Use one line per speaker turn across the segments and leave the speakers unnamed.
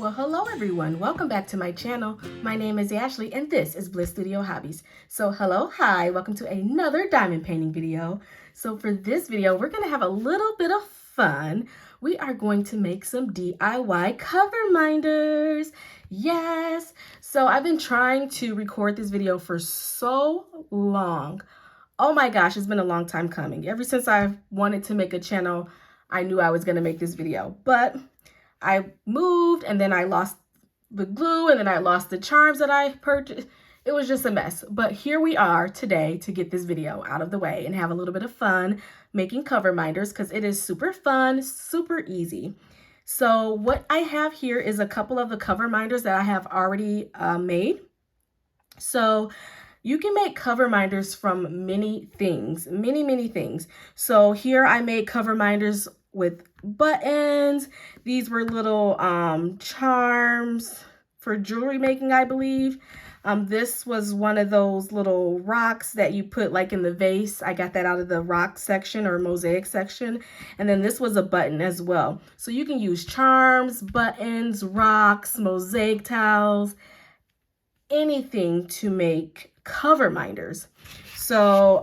Well, hello everyone. Welcome back to my channel. My name is Ashley and this is BlissStudioHobbies. So hello, hi, welcome to another diamond painting video. So for this video, we're gonna have a little bit of fun. We are going to make some DIY cover minders. Yes. So I've been trying to record this video for so long. Oh my gosh, it's been a long time coming. Ever since I've wanted to make a channel, I knew I was gonna make this video, but I moved and then I lost the glue and then I lost the charms that I purchased. It was just a mess. But here we are today to get this video out of the way and have a little bit of fun making cover minders because it is super fun, super easy. So what I have here is a couple of the cover minders that I have already made. So you can make cover minders from many things, many things. So here I made cover minders with buttons. These were little charms for jewelry making, I believe. This was one of those little rocks that you put like in the vase. I got that out of the rock section or mosaic section. And then this was a button as well. So you can use charms, buttons, rocks, mosaic tiles, anything to make cover minders. So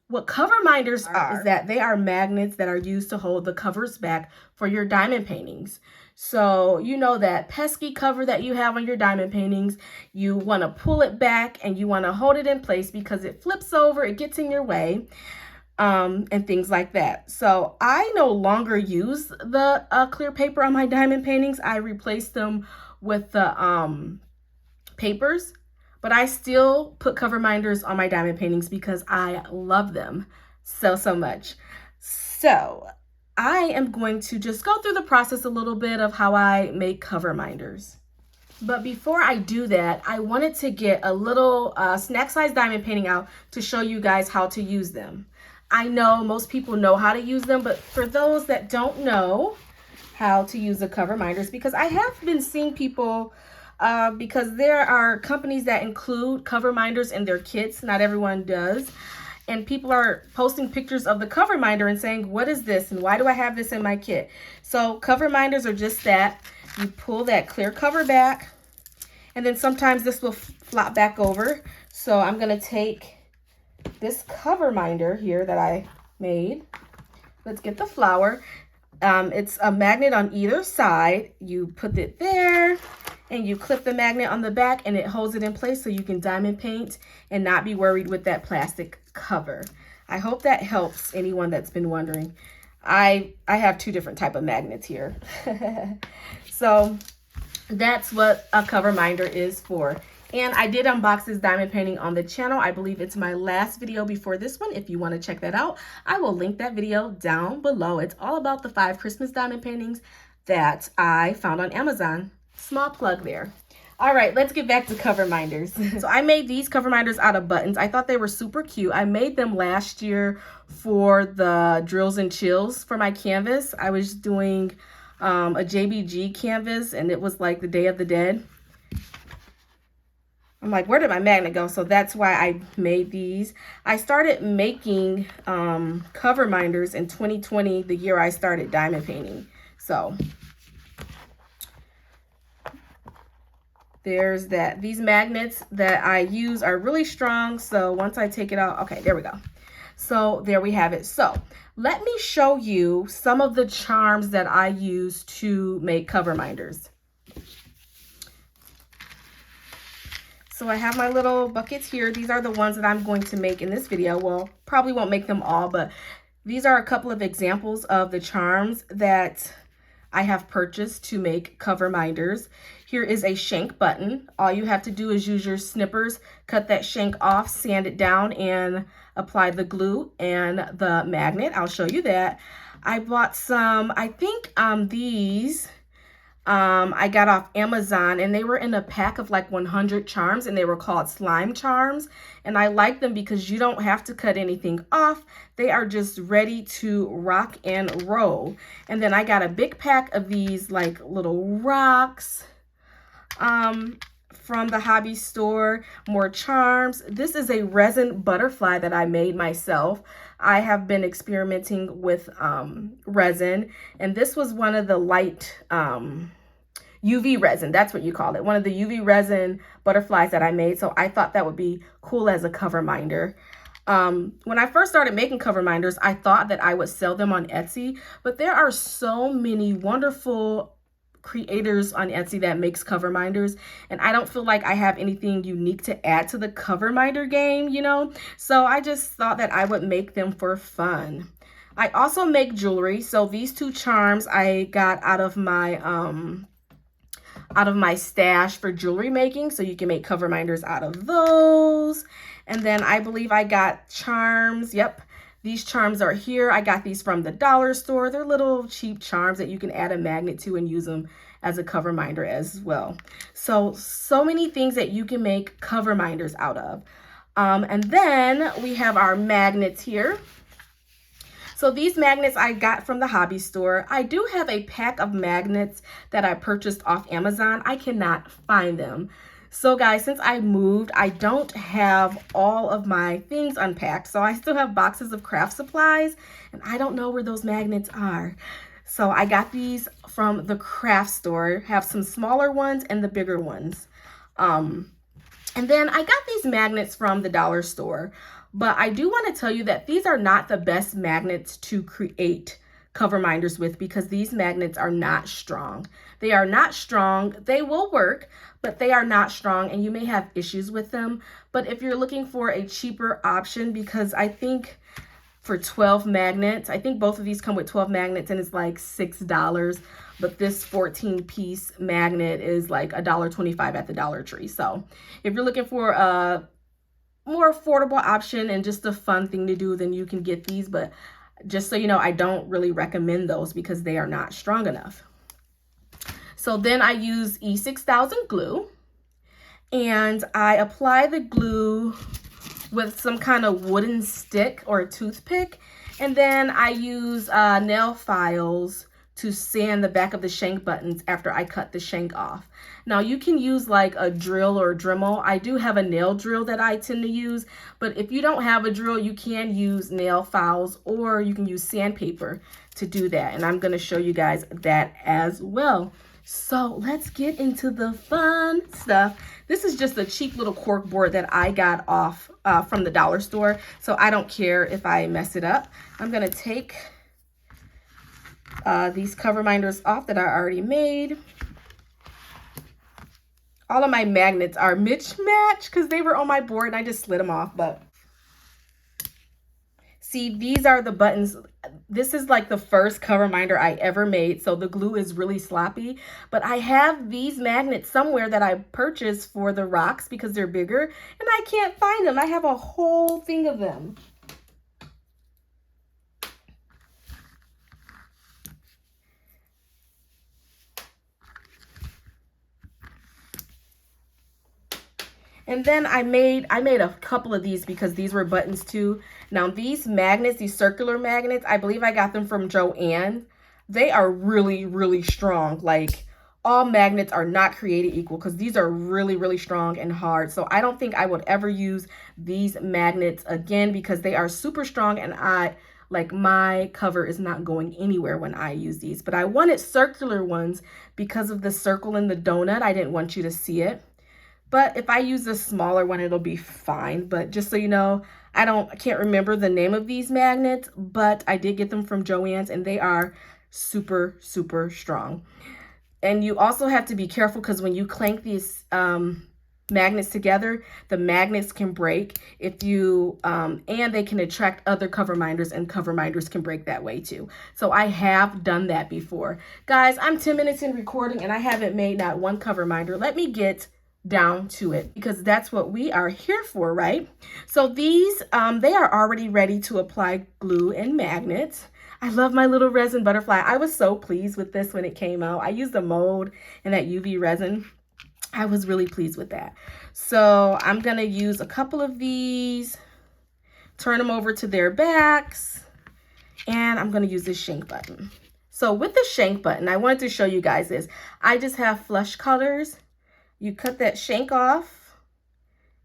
what cover minders are is that they are magnets that are used to hold the covers back for your diamond paintings. So you know that pesky cover that you have on your diamond paintings, you want to pull it back and you want to hold it in place because it flips over, it gets in your way, and things like that. So I no longer use the clear paper on my diamond paintings. I replaced them with the papers. But I still put cover minders on my diamond paintings because I love them so much. So I am going to just go through the process a little bit of how I make cover minders. But before I do that, I wanted to get a little snack size diamond painting out to show you guys how to use them. I know most people know how to use them, but for those that don't know how to use the cover minders, because I have been seeing people because there are companies that include cover minders in their kits. Not everyone does. And people are posting pictures of the cover minder and saying, what is this? And why do I have this in my kit? So cover minders are just that. You pull that clear cover back. And then sometimes this will flop back over. So I'm going to take this cover minder here that I made. Let's get the flower. It's a magnet on either side. You put it there. And you clip the magnet on the back and it holds it in place so you can diamond paint and not be worried with that plastic cover. I hope that helps anyone that's been wondering. I have two different type of magnets here. So that's what a cover minder is for. And I did unbox this diamond painting on the channel. I believe it's my last video before this one. If you want to check that out, I will link that video down below. It's all about the 5 Christmas diamond paintings that I found on Amazon. Small plug there. All right, let's get back to cover minders. So I made these cover minders out of buttons. I thought they were super cute. I made them last year for the drills and chills for my canvas. I was doing a JBG canvas and it was like the Day of the Dead. I'm like, where did my magnet go? So that's why I made these. I started making cover minders in 2020, the year I started diamond painting. So there's that. These magnets that I use are really strong. So once I take it out, okay, there we go. So there we have it. So let me show you some of the charms that I use to make cover minders. So I have my little buckets here. These are the ones that I'm going to make in this video. Well, probably won't make them all, but these are a couple of examples of the charms that I have purchased to make cover minders. Here is a shank button. All you have to do is use your snippers, cut that shank off, sand it down, and apply the glue and the magnet. I'll show you that. I bought some, I think these I got off Amazon, and they were in a pack of like 100 charms, and they were called slime charms. And I like them because you don't have to cut anything off. They are just ready to rock and roll. And then I got a big pack of these like little rocks from the hobby store, more charms. This is a resin butterfly that I made myself. I have been experimenting with resin, and this was one of the light UV resin. That's what you call it. One of the UV resin butterflies that I made. So I thought that would be cool as a cover minder. When I first started making cover minders, I thought that I would sell them on Etsy, but there are so many wonderful creators on Etsy that makes cover minders, and I don't feel like I have anything unique to add to the cover minder game, you know? So I just thought that I would make them for fun. I also make jewelry. So these two charms I got out of my stash for jewelry making. So you can make cover minders out of those. And then I believe I got charms. Yep. These charms are here. I got these from the dollar store. They're little cheap charms that you can add a magnet to and use them as a cover minder as well. So many things that you can make cover minders out of. And then we have our magnets here. So these magnets I got from the hobby store. I do have a pack of magnets that I purchased off Amazon. I cannot find them. So guys, since I moved, I don't have all of my things unpacked. So I still have boxes of craft supplies and I don't know where those magnets are. So I got these from the craft store, have some smaller ones and the bigger ones. And then I got these magnets from the dollar store. But I do want to tell you that these are not the best magnets to create cover minders with because these magnets are not strong. They are not strong. They will work, but they are not strong and you may have issues with them. But if you're looking for a cheaper option, because I think for 12 magnets, I think both of these come with 12 magnets and it's like $6. But this 14-piece magnet is like $1.25 at the Dollar Tree. So if you're looking for a more affordable option and just a fun thing to do, then you can get these. But just so you know, I don't really recommend those because they are not strong enough. So then I use E6000 glue and I apply the glue with some kind of wooden stick or a toothpick. And then I use nail files to sand the back of the shank buttons after I cut the shank off. Now you can use like a drill or a Dremel. I do have a nail drill that I tend to use, but if you don't have a drill, you can use nail files or you can use sandpaper to do that. And I'm gonna show you guys that as well. So let's get into the fun stuff. This is just a cheap little cork board that I got off from the dollar store. So I don't care if I mess it up. I'm gonna take these cover minders off that I already made. All of my magnets are mismatched because they were on my board and I just slid them off. But see, these are the buttons. This is like the first cover minder I ever made, so the glue is really sloppy. But I have these magnets somewhere that I purchased for the rocks because they're bigger and I can't find them. I have a whole thing of them. And then I made a couple of these because these were buttons too. Now these magnets, these circular magnets, I believe I got them from Joann. They are really, really strong. Like all magnets are not created equal because these are really, really strong and hard. So I don't think I would ever use these magnets again because they are super strong and my cover is not going anywhere when I use these. But I wanted circular ones because of the circle in the donut. I didn't want you to see it. But if I use a smaller one, it'll be fine. But just so you know, I can't remember the name of these magnets, but I did get them from Joann's and they are super, super strong. And you also have to be careful because when you clank these magnets together, the magnets can break and they can attract other cover minders and cover minders can break that way too. So I have done that before. Guys, I'm 10 minutes in recording and I haven't made not one cover minder. Let me get down to it because that's what we are here for, right? So these, they are already ready to apply glue and magnets. I love my little resin butterfly. I was so pleased with this when it came out. I used the mold and that UV resin. I was really pleased with that. So I'm gonna use a couple of these, turn them over to their backs, and I'm gonna use this shank button. So with the shank button, I wanted to show you guys this. I just have flush colors. You cut that shank off,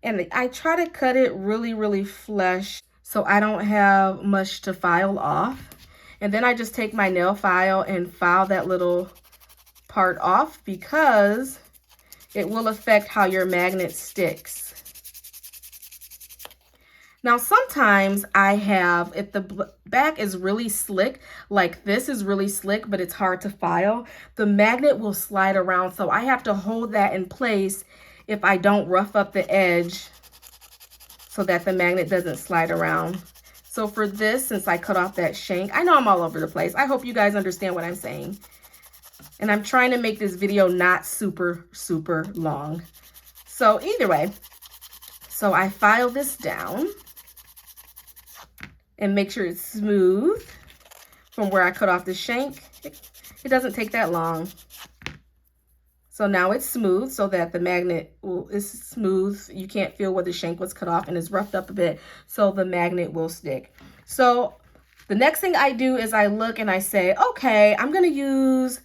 and I try to cut it really, really flush so I don't have much to file off. And then I just take my nail file and file that little part off because it will affect how your magnet sticks. Now, sometimes I have, if the back is really slick, like this is really slick, but it's hard to file, the magnet will slide around. So I have to hold that in place if I don't rough up the edge so that the magnet doesn't slide around. So for this, since I cut off that shank, I know I'm all over the place. I hope you guys understand what I'm saying. And I'm trying to make this video not super, super long. So either way, so I file this down and make sure it's smooth from where I cut off the shank. It doesn't take that long. So now it's smooth so that the magnet is smooth. You can't feel where the shank was cut off, and it's roughed up a bit so the magnet will stick. So the next thing I do is I look and I say, okay, I'm gonna use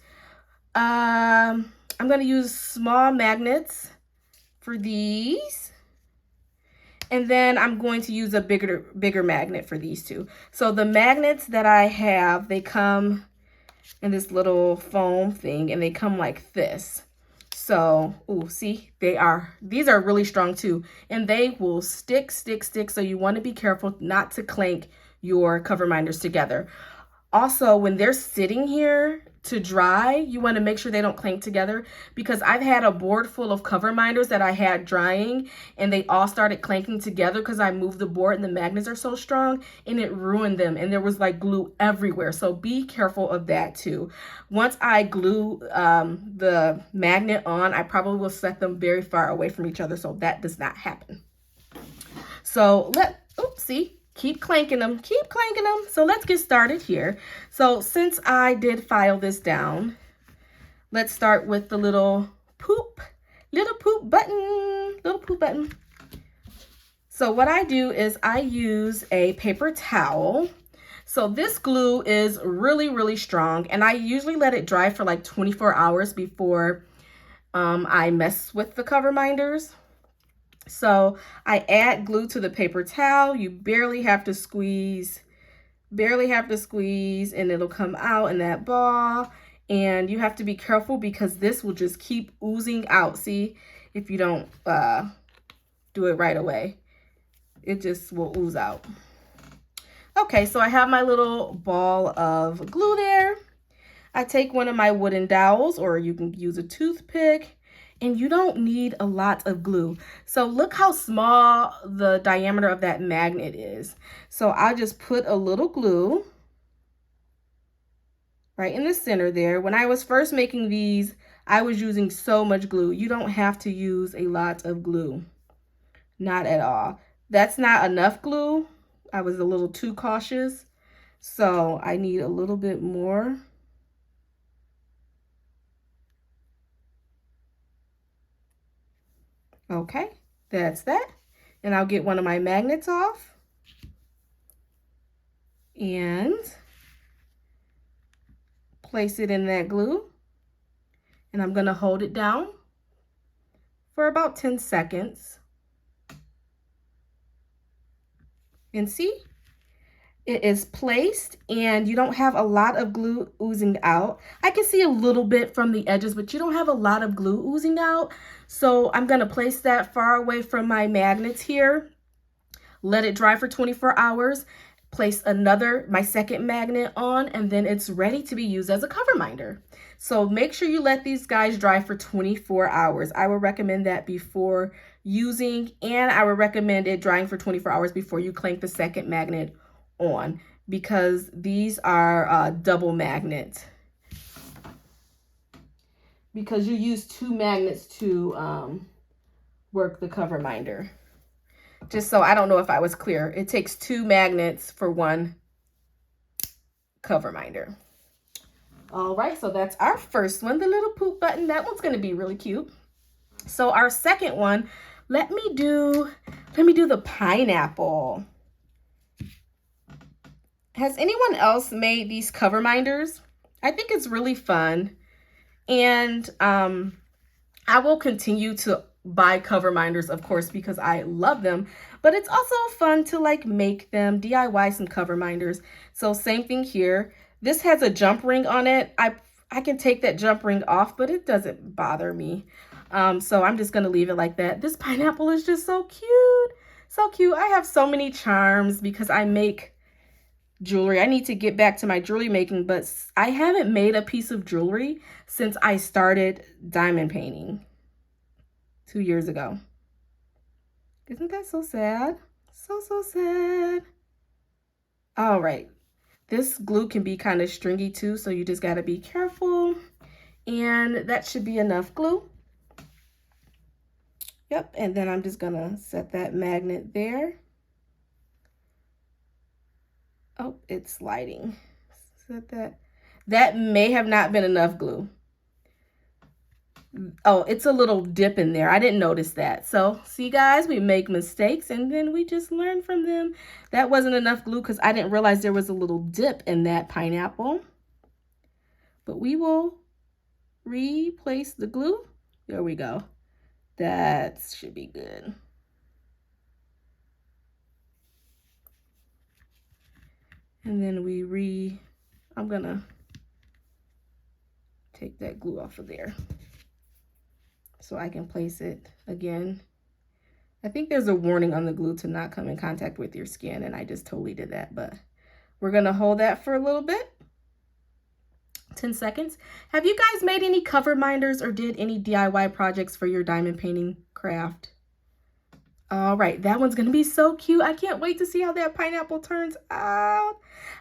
small magnets for these. And then I'm going to use a bigger magnet for these two. So the magnets that I have, they come in this little foam thing, and they come like this. So, see, these are really strong too, and they will stick. So you want to be careful not to clank your Coverminders together. Also, when they're sitting here to dry, you want to make sure they don't clank together, because I've had a board full of Coverminders that I had drying and they all started clanking together because I moved the board and the magnets are so strong, and it ruined them, and there was like glue everywhere. So be careful of that too. Once I glue the magnet on, I probably will set them very far away from each other so that does not happen. So keep clanking them. So let's get started here. So since I did file this down, let's start with the little poop button. So what I do is I use a paper towel. So this glue is really, really strong, and I usually let it dry for like 24 hours before I mess with the Coverminders. So I add glue to the paper towel. You barely have to squeeze, and it'll come out in that ball. And you have to be careful because this will just keep oozing out. See, if you don't do it right away, it just will ooze out. Okay, so I have my little ball of glue there. I take one of my wooden dowels, or you can use a toothpick. And you don't need a lot of glue. So look how small the diameter of that magnet is. So I'll just put a little glue right in the center there. When I was first making these, I was using so much glue. You don't have to use a lot of glue. Not at all. That's not enough glue. I was a little too cautious. So I need a little bit more. Okay, that's that. And I'll get one of my magnets off and place it in that glue. And I'm gonna hold it down for about 10 seconds. And see, it is placed, and you don't have a lot of glue oozing out. I can see a little bit from the edges, but you don't have a lot of glue oozing out. So I'm gonna place that far away from my magnets here, let it dry for 24 hours, place my second magnet on, and then it's ready to be used as a Coverminder. So make sure you let these guys dry for 24 hours. I would recommend that before using, and I would recommend it drying for 24 hours before you clank the second magnet on, because these are double magnets, because you use 2 magnets to work the Coverminder. Just so, I don't know if I was clear, it takes 2 magnets for 1 Coverminder. All right, so that's our first one, the little poop button. That one's going to be really cute. So our second one, let me do the pineapple. Has anyone else made these Coverminders? I think it's really fun. And I will continue to buy Coverminders, of course, because I love them. But it's also fun to like make them, DIY some Coverminders. So same thing here. This has a jump ring on it. I can take that jump ring off, but it doesn't bother me. So I'm just going to leave it like that. This pineapple is just so cute. So cute. I have so many charms because I make jewelry. I need to get back to my jewelry making, but I haven't made a piece of jewelry since I started diamond painting 2 years ago. Isn't that so sad? So sad. All right. This glue can be kind of stringy too, so you just got to be careful. And that should be enough glue. Yep, and then I'm just gonna set that magnet there. Oh, it's sliding. Set that. That may have not been enough glue. Oh, it's a little dip in there. I didn't notice that. So, see guys, we make mistakes and then we just learn from them. That wasn't enough glue because I didn't realize there was a little dip in that pineapple. But we will replace the glue. There we go. That should be good. And then I'm gonna take that glue off of there so I can place it again. I think there's a warning on the glue to not come in contact with your skin, and I just totally did that, but we're gonna hold that for a little bit. 10 seconds. Have you guys made any Coverminders or did any DIY projects for your diamond painting craft? All right, that one's gonna be so cute. I can't wait to see how that pineapple turns out.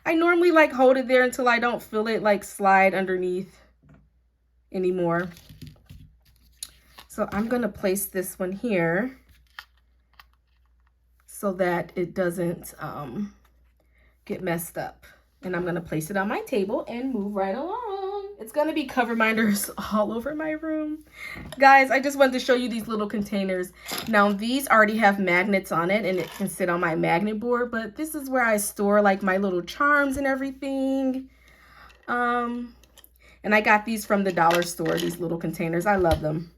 I normally like hold it there until I don't feel it like slide underneath anymore. So I'm gonna place this one here so that it doesn't get messed up. And I'm gonna place it on my table and move right along. It's gonna be Coverminders all over my room. Guys, I just wanted to show you these little containers. Now these already have magnets on it and it can sit on my magnet board, but this is where I store like my little charms and everything. And I got these from the dollar store, these little containers. I love them.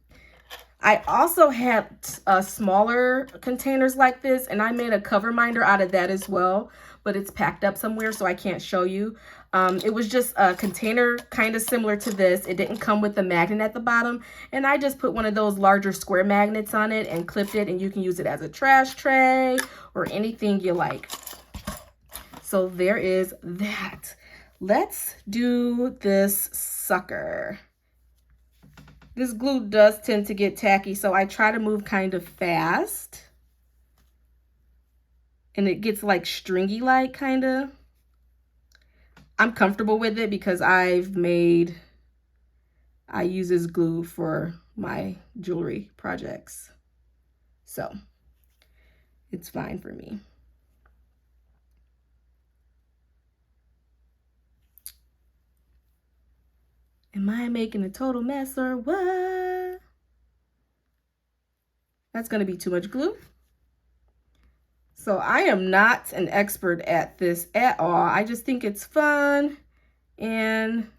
I also had smaller containers like this, and I made a Coverminder out of that as well, but it's packed up somewhere, so I can't show you. It was just a container kind of similar to this. It didn't come with the magnet at the bottom, and I just put one of those larger square magnets on it and clipped it, and you can use it as a trash tray or anything you like. So there is that. Let's do this sucker. This glue does tend to get tacky, so I try to move kind of fast. And it gets like stringy-like kind of. I'm comfortable with it because I use this glue for my jewelry projects. So it's fine for me. Am I making a total mess or what? That's going to be too much glue. So I am not an expert at this at all. I just think it's fun and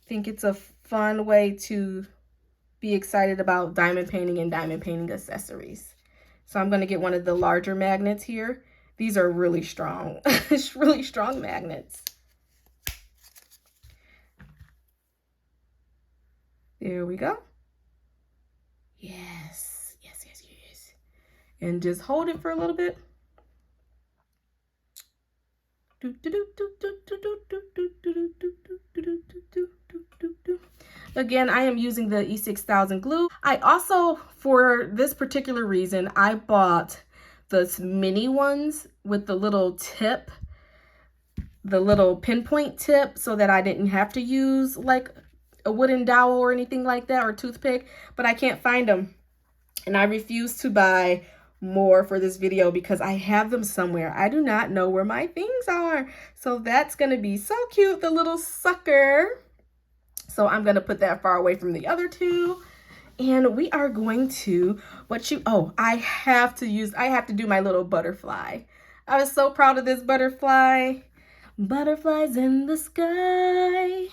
think it's a fun way to be excited about diamond painting and diamond painting accessories. So I'm going to get one of the larger magnets here. These are really strong, really strong magnets. There we go. Yes, yes, yes, yes. And just hold it for a little bit. Again, I am using the E6000 glue. I also, for this particular reason, I bought the mini ones with the little tip, the little pinpoint tip, so that I didn't have to use like a wooden dowel or anything like that, or toothpick, but I can't find them. And I refuse to buy more for this video because I have them somewhere. I do not know where my things are. So that's gonna be so cute, the little sucker. So I'm gonna put that far away from the other two. And we are going to, I have to do my little butterfly. I was so proud of this butterfly. Butterflies in the sky.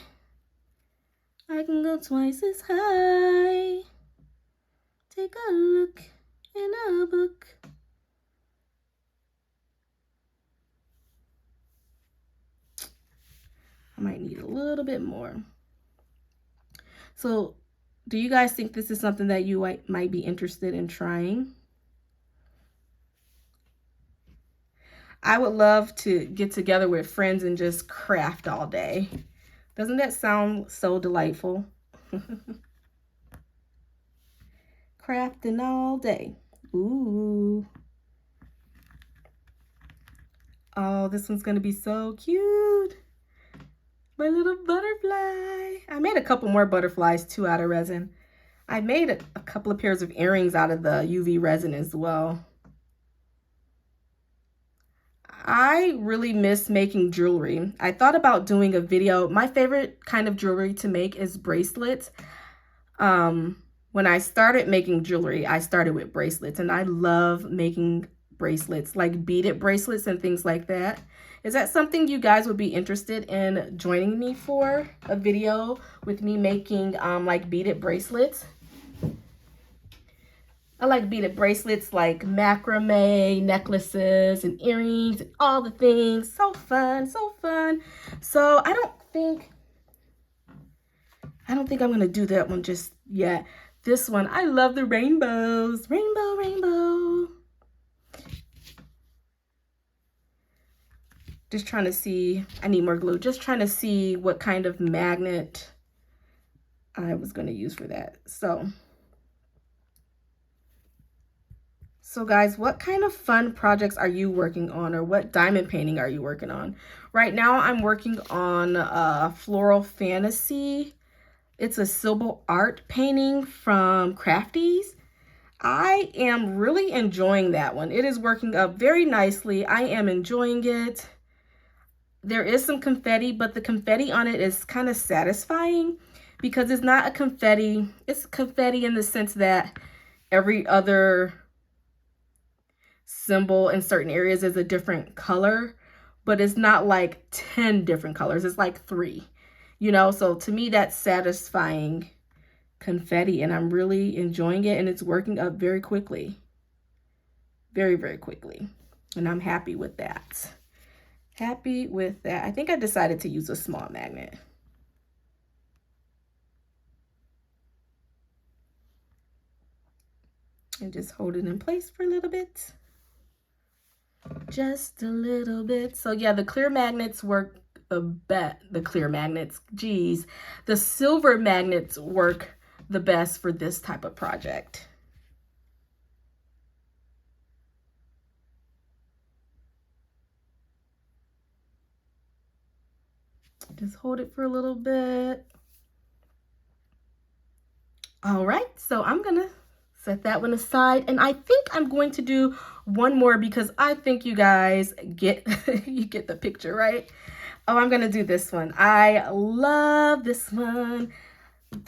I can go twice as high. Take a look in a book. I might need a little bit more. So do you guys think this is something that you might be interested in trying? I would love to get together with friends and just craft all day. Doesn't that sound so delightful? Crafting all day. Ooh. Oh, this one's gonna be so cute. My little butterfly. I made a couple more butterflies too out of resin. I made a couple of pairs of earrings out of the UV resin as well. I really miss making jewelry. I thought about doing a video. My favorite kind of jewelry to make is bracelets. When I started making jewelry, I started with bracelets, and I love making bracelets, like beaded bracelets and things like that. Is that something you guys would be interested in joining me for? A video with me making like beaded bracelets? I like beaded bracelets, like macrame, necklaces, and earrings, and all the things. So fun, so fun. So I don't think I'm gonna do that one just yet. This one, I love the rainbows. Rainbow, rainbow. Just trying to see, I need more glue. Just trying to see what kind of magnet I was gonna use for that. So guys, what kind of fun projects are you working on, or what diamond painting are you working on? Right now I'm working on Floral Fantasy. It's a silver art painting from Crafties. I am really enjoying that one. It is working up very nicely. I am enjoying it. There is some confetti, but the confetti on it is kind of satisfying because it's not a confetti. It's confetti in the sense that every other symbol in certain areas is a different color, but it's not like 10 different colors. It's like 3, you know? So to me, that's satisfying confetti, and I'm really enjoying it, and it's working up very quickly. Very, very quickly. And I'm happy with that. Happy with that. I think I decided to use a small magnet. And just hold it in place for a little bit. Just a little bit. So yeah, the clear magnets work the clear magnets, geez. The silver magnets work the best for this type of project. Just hold it for a little bit. All right, so I'm gonna set that one aside, and I think I'm going to do one more because I think you guys get you get the picture, right? Oh, I'm gonna do this one. I love this one.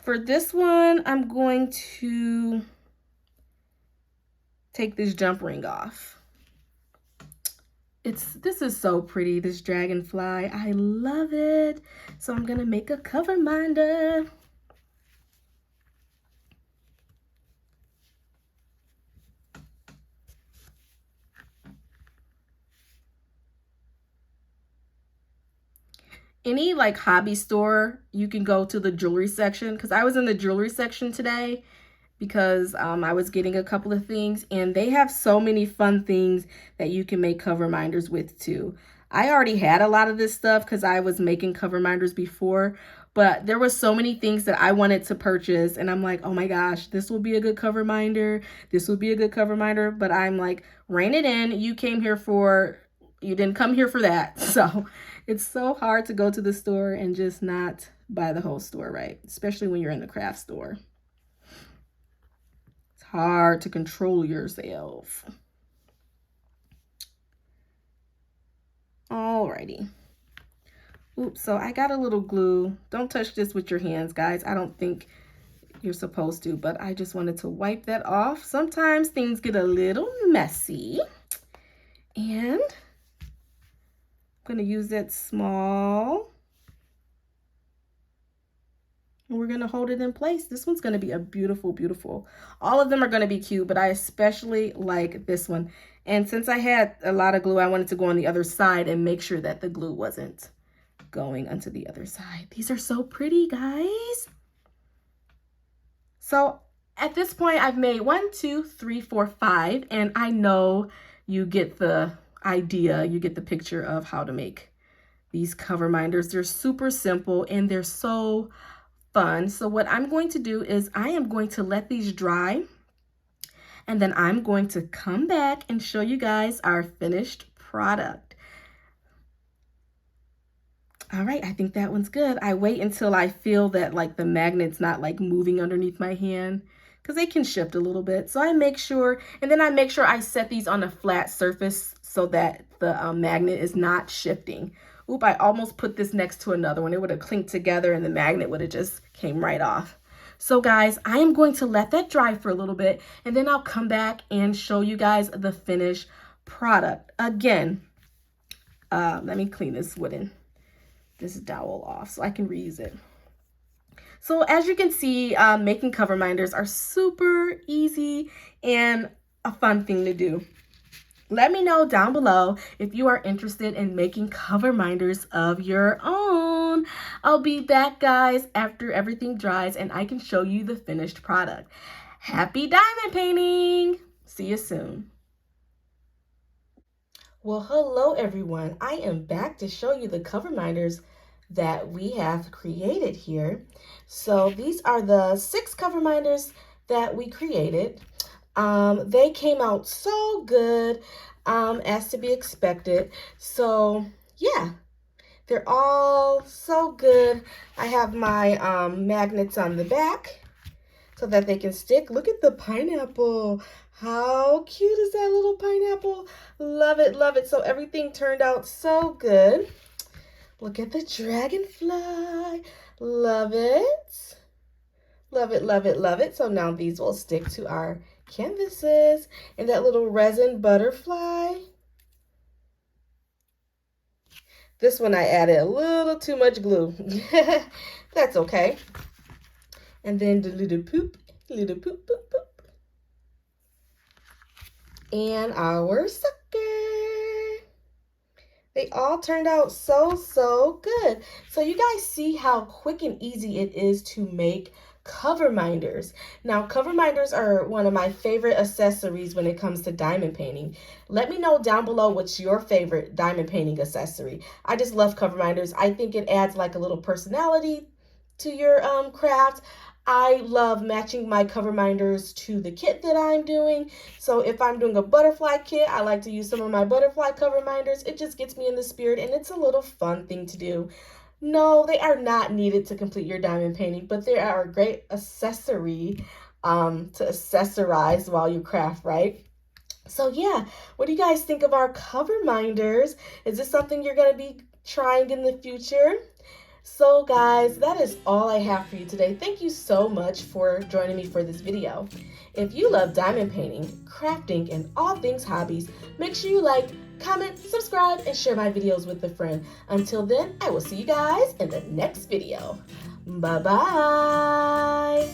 For this one, I'm going to take this jump ring off. This is so pretty, this dragonfly. I love it. So I'm gonna make a cover minder. Any like hobby store, you can go to the jewelry section, because I was in the jewelry section today because I was getting a couple of things, and they have so many fun things that you can make cover minders with too. I already had a lot of this stuff because I was making cover minders before, but there was so many things that I wanted to purchase, and I'm like, oh my gosh, this will be a good cover minder. This will be a good cover minder, but I'm like, rein it in. You didn't come here for that. So it's so hard to go to the store and just not buy the whole store, right? Especially when you're in the craft store. It's hard to control yourself. Alrighty. Oops, so I got a little glue. Don't touch this with your hands, guys. I don't think you're supposed to, but I just wanted to wipe that off. Sometimes things get a little messy. And I'm going to use that small, and we're going to hold it in place. This one's going to be a beautiful, beautiful. All of them are going to be cute, but I especially like this one. And since I had a lot of glue, I wanted to go on the other side and make sure that the glue wasn't going onto the other side. These are so pretty, guys. So at this point, I've made 1, 2, 3, 4, 5, and I know you get the idea, you get the picture of how to make these cover minders. They're super simple and they're so fun. So what I'm going to do is I am going to let these dry, and then I'm going to come back and show you guys our finished product. All right, I think that one's good. I wait until I feel that like the magnet's not like moving underneath my hand, because they can shift a little bit. So I make sure, and then I make sure I set these on a flat surface so that the magnet is not shifting. Oop, I almost put this next to another one. It would have clinked together and the magnet would have just came right off. So guys, I am going to let that dry for a little bit, and then I'll come back and show you guys the finished product. Again, let me clean this dowel off so I can reuse it. So as you can see, making cover minders are super easy and a fun thing to do. Let me know down below if you are interested in making cover minders of your own. I'll be back, guys, after everything dries and I can show you the finished product. Happy diamond painting! See you soon. Well, hello everyone. I am back to show you the cover minders that we have created here. So these are the 6 cover minders that we created. They came out so good, as to be expected. So yeah, they're all so good. I have my magnets on the back so that they can stick. Look at the pineapple. How cute is that little pineapple? Love it, love it. So everything turned out so good. Look at the dragonfly. Love it. Love it, love it, love it. So now these will stick to our canvases. And that little resin butterfly. This one I added a little too much glue. That's okay. And then the little poop, poop, poop. And our sucker. They all turned out so good. So you guys see how quick and easy it is to make cover minders. Now, cover minders are one of my favorite accessories when it comes to diamond painting. Let me know down below what's your favorite diamond painting accessory. I just love cover minders. I think it adds like a little personality to your craft. I love matching my cover minders to the kit that I'm doing. So if I'm doing a butterfly kit, I like to use some of my butterfly cover minders. It just gets me in the spirit and it's a little fun thing to do. No, they are not needed to complete your diamond painting, but they are a great accessory to accessorize while you craft, right? So yeah, what do you guys think of our cover minders? Is this something you're going to be trying in the future? So guys, that is all I have for you today. Thank you so much for joining me for this video. If you love diamond painting, crafting, and all things hobbies, make sure you like, comment, subscribe, and share my videos with a friend. Until then, I will see you guys in the next video. Bye-bye.